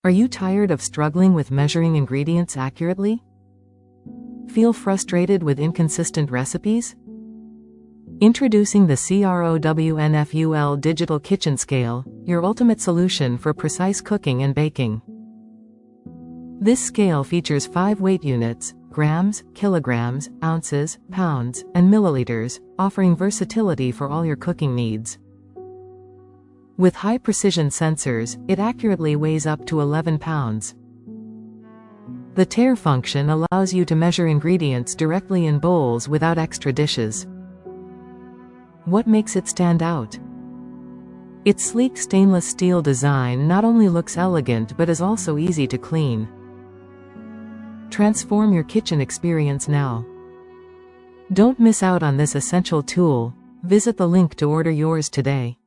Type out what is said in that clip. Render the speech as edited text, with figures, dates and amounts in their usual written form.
Are you tired of struggling with measuring ingredients accurately? Feel frustrated with inconsistent recipes? Introducing the CROWNFUL Digital Kitchen Scale, your ultimate solution for precise cooking and baking. This scale features 5 weight units: grams, kilograms, ounces, pounds, and milliliters, offering versatility for all your cooking needs. With high-precision sensors, it accurately weighs up to 11 pounds. The tare function allows you to measure ingredients directly in bowls without extra dishes. What makes it stand out? Its sleek stainless steel design not only looks elegant but is also easy to clean. Transform your kitchen experience now. Don't miss out on this essential tool. Visit the link to order yours today.